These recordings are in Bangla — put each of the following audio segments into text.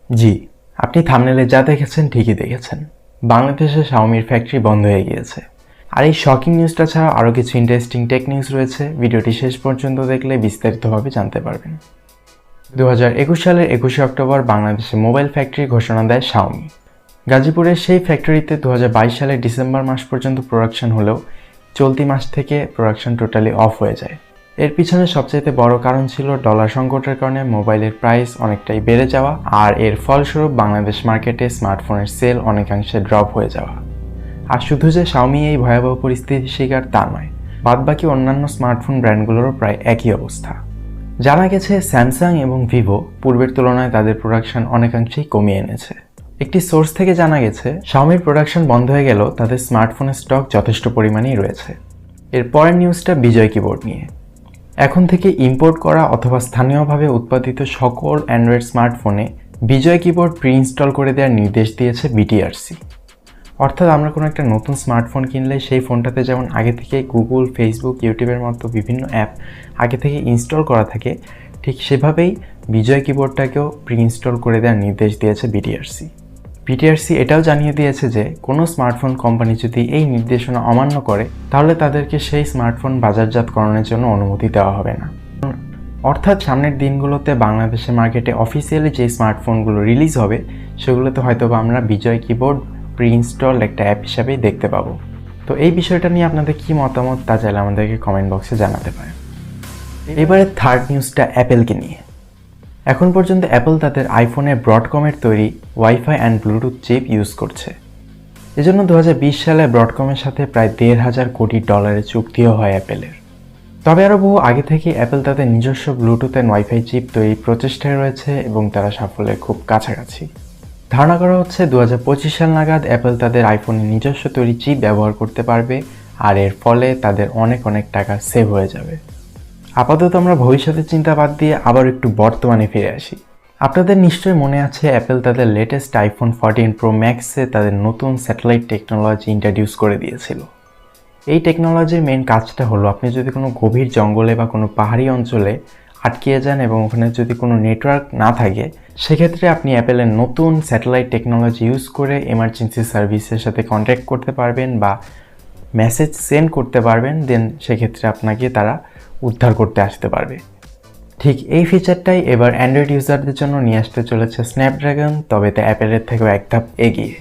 জি, আপনি থাম্বনেলে যা দেখেছেন ঠিকই দেখেছেন। বাংলাদেশে শাওমির ফ্যাক্টরি বন্ধ হয়ে গিয়েছে। আর এই শকিং নিউজটা ছাড়াও আরও কিছু ইন্টারেস্টিং টেক নিউজ রয়েছে। ভিডিওটি শেষ পর্যন্ত দেখলে বিস্তারিতভাবে জানতে পারবেন। 2021 সালের 21শে অক্টোবর বাংলাদেশে মোবাইল ফ্যাক্টরি ঘোষণা দেয় শাওমি। গাজীপুরের সেই ফ্যাক্টরিতে 2022 সালের ডিসেম্বর মাস পর্যন্ত প্রোডাকশন হলেও চলতি মাস থেকে প্রোডাকশন টোটালি অফ হয়ে যায়। এর পিছনে সবচাইতে বড় কারণ ছিল ডলার সংকটের কারণে মোবাইলের প্রাইস অনেকটাই বেড়ে যাওয়া, আর এর ফলস্বরূপ বাংলাদেশ মার্কেটে স্মার্টফোনের সেল অনেকাংশে ড্রপ হয়ে যাওয়া। আর শুধু যে শাওমি এই ভয়াবহ পরিস্থিতির শিকার তা নয়, বাদবাকি অন্যান্য স্মার্টফোন ব্র্যান্ডগুলোরও প্রায় একই অবস্থা। জানা গেছে স্যামসাং এবং ভিভো পূর্বের তুলনায় তাদের প্রোডাকশন অনেকাংশেই কমিয়ে এনেছে। একটি সোর্স থেকে জানা গেছে শাওমির প্রোডাকশন বন্ধ হয়ে গেলেও তাদের স্মার্টফোনের স্টক যথেষ্ট পরিমাণেই রয়েছে। এর পরের নিউজটা বিজয় কিবোর্ড নিয়ে। এখন থেকে ইম্পোর্ট করা অথবা স্থানীয়ভাবে উৎপাদিত সকল অ্যান্ড্রয়েড স্মার্টফোনে বিজয় কিবোর্ড প্রি ইনস্টল করে দেওয়ার নির্দেশ দিয়েছে BTRC। অর্থাৎ আমরা কোনো একটা নতুন স্মার্টফোন কিনলে সেই ফোনটাতে যেমন আগে থেকে গুগল, ফেসবুক, ইউটিউবের মতো বিভিন্ন অ্যাপ আগে থেকে ইনস্টল করা থাকে, ঠিক সেভাবেই বিজয় কিবোর্ডটাকেও প্রি ইনস্টল করে দেওয়ার নির্দেশ দিয়েছে BTRC এটাও জানিয়ে দিয়েছে যে কোনো স্মার্টফোন কোম্পানি যদি এই নির্দেশনা অমান্য করে তাহলে তাদেরকে সেই স্মার্টফোন বাজারজাতকরণের জন্য অনুমতি দেওয়া হবে না। অর্থাৎ সামনের দিনগুলোতে বাংলাদেশের মার্কেটে অফিসিয়ালি যে স্মার্টফোনগুলো রিলিজ হবে সেগুলোতে হয়তো আমরা বিজয় কিবোর্ড প্রি ইনস্টল একটা অ্যাপ হিসাবেই দেখতে পাবো। তো এই বিষয়টা নিয়ে আপনাদের কি মতামত তা চাইলে আমাদেরকে কমেন্ট বক্সে জানাতে পারেন। এবারে থার্ড নিউজটা অ্যাপেলকে নিয়ে। এখন পর্যন্ত অ্যাপল তাদের আইফোনে ব্রডকমের তৈরি wifi and bluetooth chip use করছে। এজন্য 2020 সালে ব্রডকমের সাথে প্রায় $1,500 কোটি চুক্তিও হয় অ্যাপেলের। তবে আরও বহু আগে থেকে অ্যাপল তাদের নিজস্ব ব্লুটুথ অ্যান্ড ওয়াইফাই চিপ তৈরি প্রচেষ্টায় রয়েছে এবং তারা সাফল্যের খুব কাছাকাছি। ধারণা করা হচ্ছে 2025 সাল নাগাদ অ্যাপল তাদের আইফোনে নিজস্ব তৈরি চিপ ব্যবহার করতে পারবে, আর এর ফলে তাদের অনেক টাকা সেভ হয়ে যাবে। আপাতত আমরা ভবিষ্যতের চিন্তা বাদ দিয়ে আবার একটু বর্তমানে ফিরে আসি। আপনাদের নিশ্চয়ই মনে আছে অ্যাপল তাদের লেটেস্ট আইফোন 14 প্রো ম্যাক্সে তাদের নতুন স্যাটেলাইট টেকনোলজি ইন্ট্রোডিউস করে দিয়েছিল। এই টেকনোলজির মেইন কাজটা হলো আপনি যদি কোনো গভীর জঙ্গলে বা কোনো পাহাড়ি অঞ্চলে আটকিয়ে যান এবং ওখানে যদি কোনো নেটওয়ার্ক না থাকে, সেক্ষেত্রে আপনি অ্যাপেলের নতুন স্যাটেলাইট টেকনোলজি ইউজ করে এমার্জেন্সি সার্ভিসের সাথে কন্ট্যাক্ট করতে পারবেন বা মেসেজ সেন্ড করতে পারবেন, দেন সেক্ষেত্রে আপনাকে তারা উদ্ধার করতে আসতে পারবে। ঠিক এই ফিচারটাই এবার অ্যান্ড্রয়েড ইউজারদের জন্য নিয়ে আসতে চলেছে স্ন্যাপড্রাগন, তবে তা অ্যাপেলের থেকেও এক ধাপ এগিয়ে।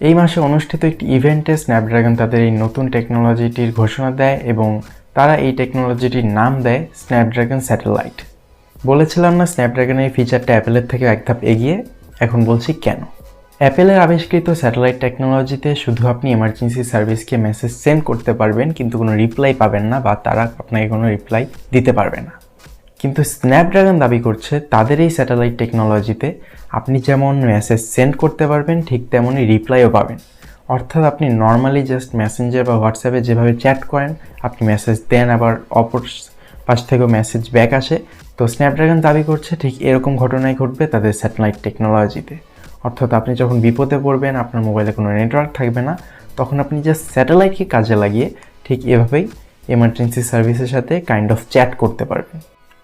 এই মাসে অনুষ্ঠিত একটি ইভেন্টে স্ন্যাপড্রাগন তাদের এই নতুন টেকনোলজিটির ঘোষণা দেয় এবং তারা এই টেকনোলজিটির নাম দেয় স্ন্যাপড্রাগন স্যাটেলাইট। বলেছিলাম না স্ন্যাপড্রাগনের এই ফিচারটা অ্যাপেলের থেকে এক ধাপ এগিয়ে? এখন বলছি কেন। অ্যাপেলের আবিষ্কৃত স্যাটেলাইট টেকনোলজিতে শুধু আপনি এমার্জেন্সি সার্ভিসকে মেসেজ সেন্ড করতে পারবেন, কিন্তু কোনো রিপ্লাই পাবেন না বা তারা আপনাকে কোনো রিপ্লাই দিতে পারবে না। কিন্তু স্ন্যাপড্রাগন দাবি করছে তাদের এই স্যাটেলাইট টেকনোলজিতে আপনি যেমন মেসেজ সেন্ড করতে পারবেন ঠিক তেমনই রিপ্লাইও পাবেন। অর্থাৎ আপনি নর্মালি জাস্ট মেসেঞ্জার বা হোয়াটসঅ্যাপে যেভাবে চ্যাট করেন, আপনি মেসেজ দেন আবার অপর পাশ থেকেও মেসেজ ব্যাক আসে, তো স্ন্যাপড্রাগন দাবি করছে ঠিক এরকম ঘটনাই ঘটবে তাদের স্যাটেলাইট টেকনোলজিতে। অর্থাৎ আপনি যখন বিপদে পড়বেন, আপনার মোবাইলে কোনো নেটওয়ার্ক থাকবে না, তখন আপনি জাস্ট স্যাটেলাইটকে কাজে লাগিয়ে ঠিক এভাবেই এমার্জেন্সি সার্ভিসের সাথে কাইন্ড অফ চ্যাট করতে পারবেন।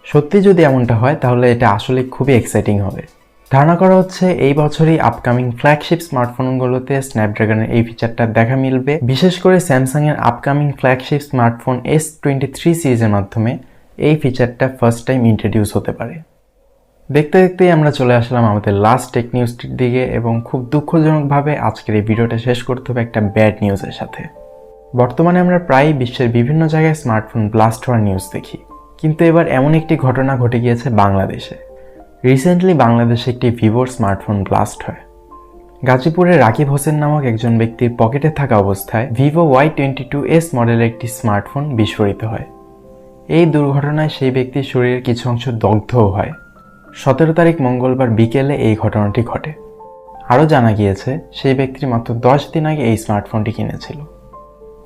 সত্যি যদি এমনটা হয় তাহলে এটা আসলে খুবই এক্সাইটিং হবে। ধারণা করা হচ্ছে এই বছরই আপকামিং ফ্ল্যাগশিপ স্মার্টফোনগুলোতে স্ন্যাপড্রাগনের এই ফিচারটা দেখা মিলবে। বিশেষ করে স্যামসাংয়ের আপকামিং ফ্ল্যাগশিপ স্মার্টফোন S23 সিরিজের মাধ্যমে এই ফিচারটা ফার্স্ট টাইম ইন্ট্রোডিউস হতে পারে। দেখতে দেখতেই আমরা চলে আসলাম আমাদের লাস্ট টেক নিউজটির দিকে এবং খুব দুঃখজনকভাবে আজকের এই ভিডিওটা শেষ করতে হবে একটা ব্যাড নিউজের সাথে। বর্তমানে আমরা প্রায়ই বিশ্বের বিভিন্ন জায়গায় স্মার্টফোন ব্লাস্ট হওয়ার নিউজ দেখি, কিন্তু এবার এমন একটি ঘটনা ঘটে গিয়েছে বাংলাদেশে। রিসেন্টলি বাংলাদেশে একটি ভিভোর স্মার্টফোন ব্লাস্ট হয়। গাজীপুরের রাকিব হোসেন নামক একজন ব্যক্তির পকেটে থাকা অবস্থায় ভিভো Y22s মডেলের একটি স্মার্টফোন বিস্ফোরিত হয়। এই দুর্ঘটনায় সেই ব্যক্তির শরীরের কিছু অংশ দগ্ধও হয়। 17 তারিখ মঙ্গলবার বিকেলে এই ঘটনাটি ঘটে। আরও জানা গিয়েছে সেই ব্যক্তি মাত্র 10 দিন আগে এই স্মার্টফোনটি কিনেছিল।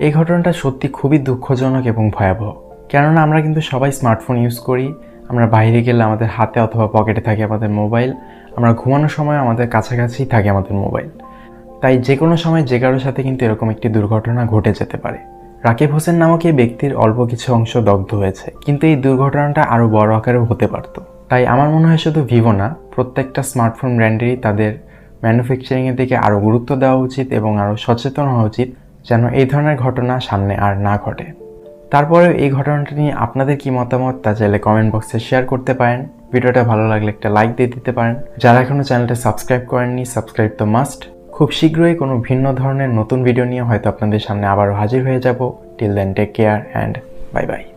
এই ঘটনাটা সত্যি খুবই দুঃখজনক এবং ভয়াবহ, কেননা আমরা কিন্তু সবাই স্মার্টফোন ইউজ করি। আমরা বাইরে গেলে আমাদের হাতে অথবা পকেটে থাকে আমাদের মোবাইল, আমরা ঘুমানোর সময় আমাদের কাছাকাছি থাকে আমাদের মোবাইল। তাই যে কোনো সময় যে কারোর সাথে কিন্তু এরকম একটি দুর্ঘটনা ঘটে যেতে পারে। রাকিব হোসেন নামক এই ব্যক্তির অল্প কিছু অংশ দগ্ধ হয়েছে, কিন্তু এই দুর্ঘটনাটা আরও বড় আকারেও হতে পারত। তাই আমার মনে হয় শুধু ভিভো না, প্রত্যেকটা স্মার্টফোন ব্র্যান্ডেরই তাদের ম্যানুফ্যাকচারিংয়ের দিকে আরও গুরুত্ব দেওয়া উচিত এবং আরও সচেতন হওয়া উচিত যেন এই ধরনের ঘটনা সামনে আর না ঘটে। তারপরেও এই ঘটনাটা নিয়ে আপনাদের কি মতামত তা চাইলে কমেন্ট বক্সে শেয়ার করতে পারেন। ভিডিওটা ভালো লাগলে একটা লাইক দিয়ে দিতে পারেন। যারা এখনও চ্যানেলটা সাবস্ক্রাইব করেননি, সাবস্ক্রাইব তো মাস্ট। খুব শীঘ্রই কোনো ভিন্ন ধরনের নতুন ভিডিও নিয়ে হয়তো আপনাদের সামনে আবারও হাজির হয়ে যাব। Till then take care and bye by.